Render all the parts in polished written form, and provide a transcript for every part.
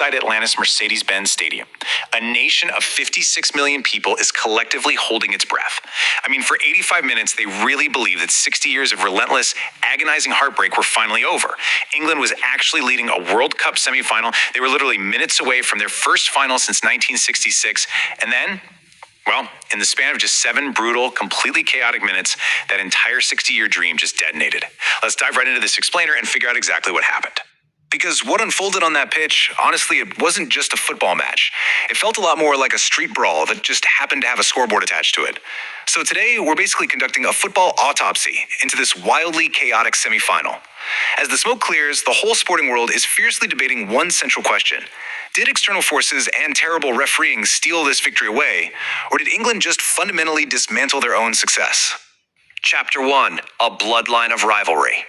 At Atlanta's Mercedes-Benz Stadium, a nation of 56 million people is collectively holding its breath. I mean, for 85 minutes, they really believed that 60 years of relentless, agonizing heartbreak were finally over. England was actually leading a World Cup semifinal. They were literally minutes away from their first final since 1966. And then, well, in the span of just 7 brutal, completely chaotic minutes, that entire 60-year dream just detonated. Let's dive right into this explainer and figure out exactly what happened. Because what unfolded on that pitch, honestly, it wasn't just a football match. It felt a lot more like a street brawl that just happened to have a scoreboard attached to it. So today, we're basically conducting a football autopsy into this wildly chaotic semifinal. As the smoke clears, the whole sporting world is fiercely debating one central question. Did external forces and terrible refereeing steal this victory away, or did England just fundamentally dismantle their own success? Chapter 1, A Bloodline of Rivalry.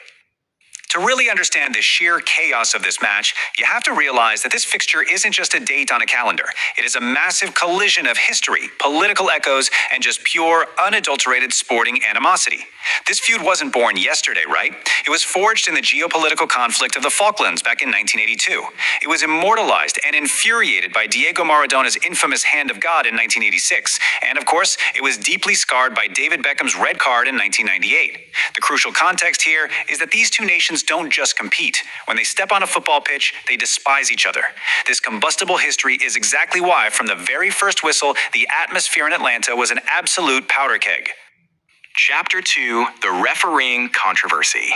To really understand the sheer chaos of this match, you have to realize that this fixture isn't just a date on a calendar. It is a massive collision of history, political echoes, and just pure, unadulterated sporting animosity. This feud wasn't born yesterday, right? It was forged in the geopolitical conflict of the Falklands back in 1982. It was immortalized and infuriated by Diego Maradona's infamous Hand of God in 1986. And of course, it was deeply scarred by David Beckham's red card in 1998. The crucial context here is that these two nations don't just compete. When they step on a football pitch, they despise each other. This combustible history is exactly why, from the very first whistle, the atmosphere in Atlanta was an absolute powder keg. Chapter 2, The Refereeing Controversy.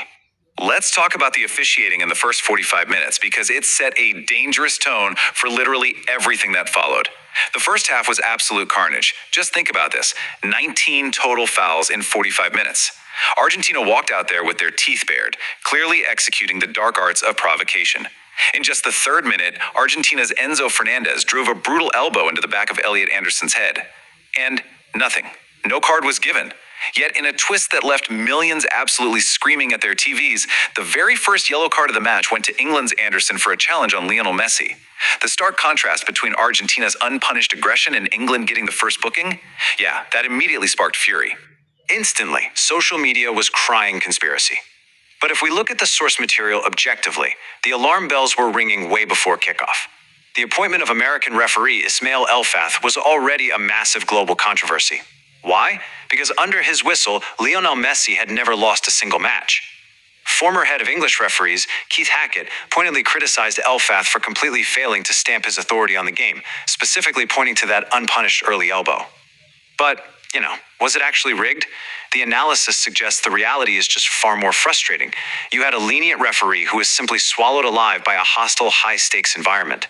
Let's talk about the officiating in the first 45 minutes because it set a dangerous tone for literally everything that followed. The first half was absolute carnage. Just think about this, 19 total fouls in 45 minutes. Argentina walked out there with their teeth bared, clearly executing the dark arts of provocation. In just the third minute, Argentina's Enzo Fernandez drove a brutal elbow into the back of Elliot Anderson's head. And nothing. No card was given. Yet in a twist that left millions absolutely screaming at their TVs, the very first yellow card of the match went to England's Anderson for a challenge on Lionel Messi. The stark contrast between Argentina's unpunished aggression and England getting the first booking? Yeah, that immediately sparked fury. Instantly, social media was crying conspiracy. But if we look at the source material objectively, the alarm bells were ringing way before kickoff. The appointment of American referee Ismail Elfath was already a massive global controversy. Why? Because under his whistle, Lionel Messi had never lost a single match. Former head of English referees, Keith Hackett, pointedly criticized Elfath for completely failing to stamp his authority on the game, specifically pointing to that unpunished early elbow. But, was it actually rigged? The analysis suggests the reality is just far more frustrating. You had a lenient referee who was simply swallowed alive by a hostile, high-stakes environment.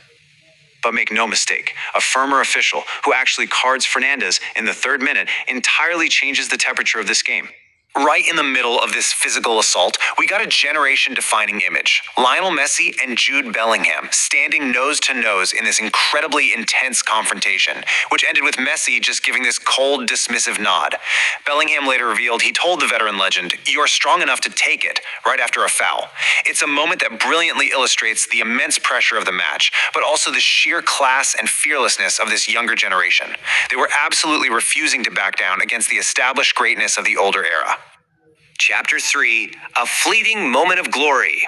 But make no mistake, a firmer official who actually cards Fernandez in the third minute entirely changes the temperature of this game. Right in the middle of this physical assault, we got a generation-defining image. Lionel Messi and Jude Bellingham standing nose to nose in this incredibly intense confrontation, which ended with Messi just giving this cold, dismissive nod. Bellingham later revealed he told the veteran legend, "You're strong enough to take it," right after a foul. It's a moment that brilliantly illustrates the immense pressure of the match, but also the sheer class and fearlessness of this younger generation. They were absolutely refusing to back down against the established greatness of the older era. Chapter 3, A Fleeting Moment of Glory.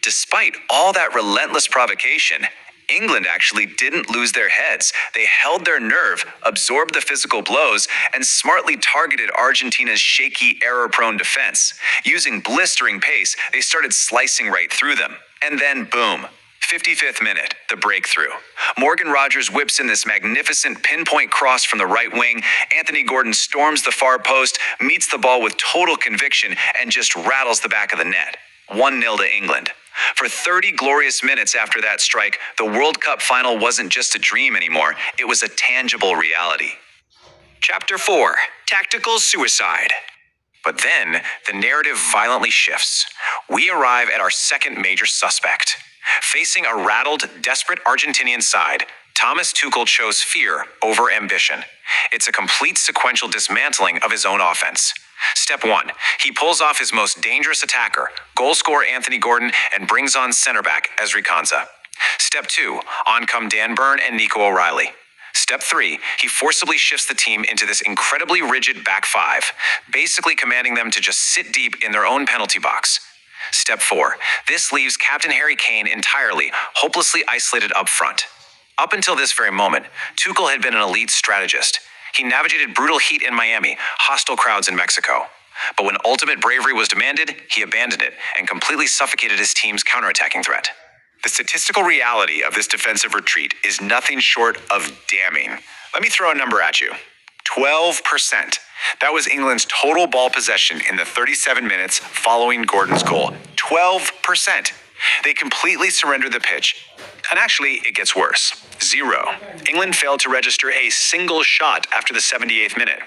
Despite all that relentless provocation, England actually didn't lose their heads. They held their nerve, absorbed the physical blows, and smartly targeted Argentina's shaky, error-prone defense. Using blistering pace, they started slicing right through them. And then, boom. 55th minute, the breakthrough. Morgan Rogers whips in this magnificent pinpoint cross from the right wing. Anthony Gordon storms the far post, meets the ball with total conviction, and just rattles the back of the net. 1-0 to England. For 30 glorious minutes after that strike, the World Cup final wasn't just a dream anymore, it was a tangible reality. Chapter 4, Tactical Suicide. But then, the narrative violently shifts. We arrive at our second major suspect. Facing a rattled, desperate Argentinian side, Thomas Tuchel chose fear over ambition. It's a complete sequential dismantling of his own offense. Step 1, he pulls off his most dangerous attacker, goal scorer Anthony Gordon, and brings on center back Ezri Konsa. Step 2, on come Dan Burn and Nico O'Reilly. Step 3, he forcibly shifts the team into this incredibly rigid back five, basically commanding them to just sit deep in their own penalty box. Step 4. This leaves Captain Harry Kane entirely, hopelessly isolated up front. Up until this very moment, Tuchel had been an elite strategist. He navigated brutal heat in Miami, hostile crowds in Mexico. But when ultimate bravery was demanded, he abandoned it and completely suffocated his team's counterattacking threat. The statistical reality of this defensive retreat is nothing short of damning. Let me throw a number at you. 12%. That was England's total ball possession in the 37 minutes following Gordon's goal. 12%. They completely surrendered the pitch. And actually, it gets worse. 0. England failed to register a single shot after the 78th minute.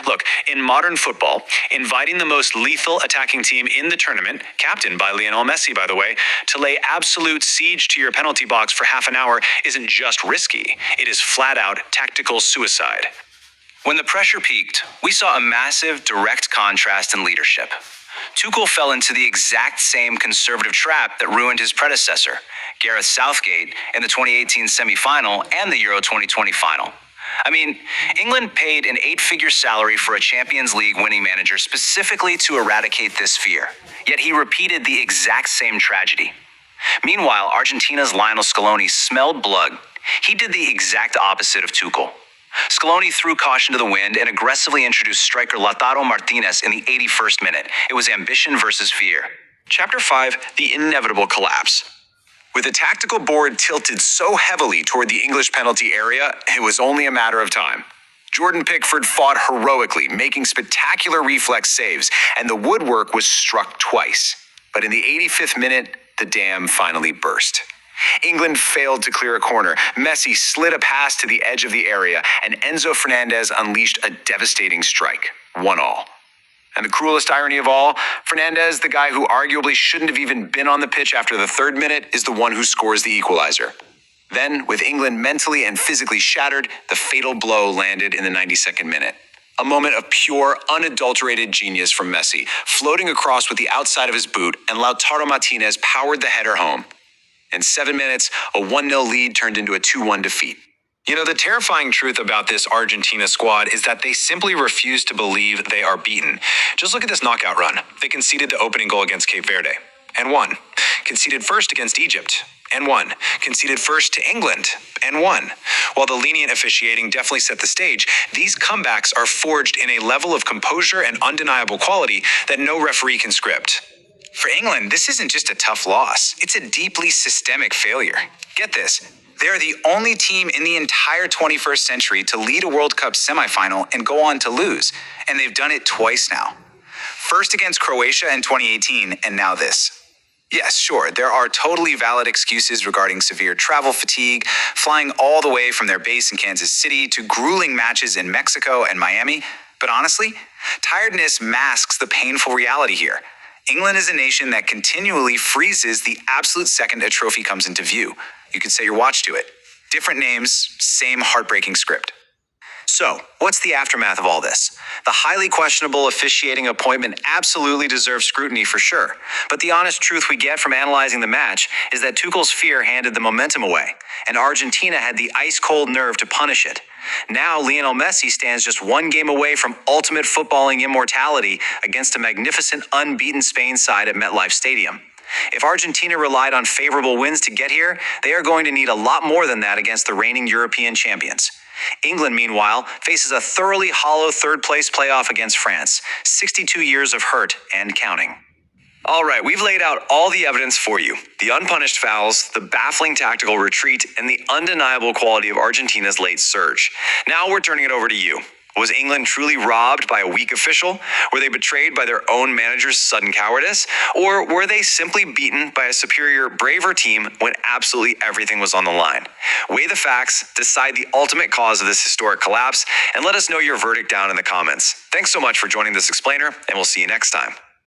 Look, in modern football, inviting the most lethal attacking team in the tournament, captained by Lionel Messi, by the way, to lay absolute siege to your penalty box for half an hour isn't just risky, it is flat-out tactical suicide. When the pressure peaked, we saw a massive direct contrast in leadership. Tuchel fell into the exact same conservative trap that ruined his predecessor, Gareth Southgate, in the 2018 semi-final and the Euro 2020 final. I mean, England paid an 8-figure salary for a Champions League winning manager specifically to eradicate this fear, yet he repeated the exact same tragedy. Meanwhile, Argentina's Lionel Scaloni smelled blood. He did the exact opposite of Tuchel. Scaloni threw caution to the wind and aggressively introduced striker Lautaro Martinez in the 81st minute. It was ambition versus fear. Chapter 5, the inevitable collapse. With the tactical board tilted so heavily toward the English penalty area, it was only a matter of time. Jordan Pickford fought heroically, making spectacular reflex saves, and the woodwork was struck twice. But in the 85th minute, the dam finally burst. England failed to clear a corner. Messi slid a pass to the edge of the area, and Enzo Fernandez unleashed a devastating strike. 1-1. And the cruelest irony of all, Fernandez, the guy who arguably shouldn't have even been on the pitch after the 3rd minute, is the one who scores the equalizer. Then, with England mentally and physically shattered, the fatal blow landed in the 92nd minute. A moment of pure, unadulterated genius from Messi, floating across with the outside of his boot, and Lautaro Martinez powered the header home. In 7 minutes, a 1-0 lead turned into a 2-1 defeat. You know, the terrifying truth about this Argentina squad is that they simply refuse to believe they are beaten. Just look at this knockout run. They conceded the opening goal against Cape Verde, and won. Conceded first against Egypt, and won. Conceded first to England, and won. While the lenient officiating definitely set the stage, these comebacks are forged in a level of composure and undeniable quality that no referee can script. For England, this isn't just a tough loss. It's a deeply systemic failure. Get this. They're the only team in the entire 21st century to lead a World Cup semifinal and go on to lose. And they've done it twice now. First against Croatia in 2018, and now this. Yes, sure, there are totally valid excuses regarding severe travel fatigue, flying all the way from their base in Kansas City to grueling matches in Mexico and Miami. But honestly, tiredness masks the painful reality here. England is a nation that continually freezes the absolute second a trophy comes into view. You could say your watch to it. Different names, same heartbreaking script. So, what's the aftermath of all this? The highly questionable officiating appointment absolutely deserves scrutiny for sure. But the honest truth we get from analyzing the match is that Tuchel's fear handed the momentum away, and Argentina had the ice-cold nerve to punish it. Now, Lionel Messi stands just one game away from ultimate footballing immortality against a magnificent unbeaten Spain side at MetLife Stadium. If Argentina relied on favorable wins to get here, they are going to need a lot more than that against the reigning European champions. England, meanwhile, faces a thoroughly hollow third-place playoff against France. 62 years of hurt and counting. All right, we've laid out all the evidence for you. The unpunished fouls, the baffling tactical retreat, and the undeniable quality of Argentina's late surge. Now we're turning it over to you. Was England truly robbed by a weak official? Were they betrayed by their own manager's sudden cowardice? Or were they simply beaten by a superior, braver team when absolutely everything was on the line? Weigh the facts, decide the ultimate cause of this historic collapse, and let us know your verdict down in the comments. Thanks so much for joining this explainer, and we'll see you next time.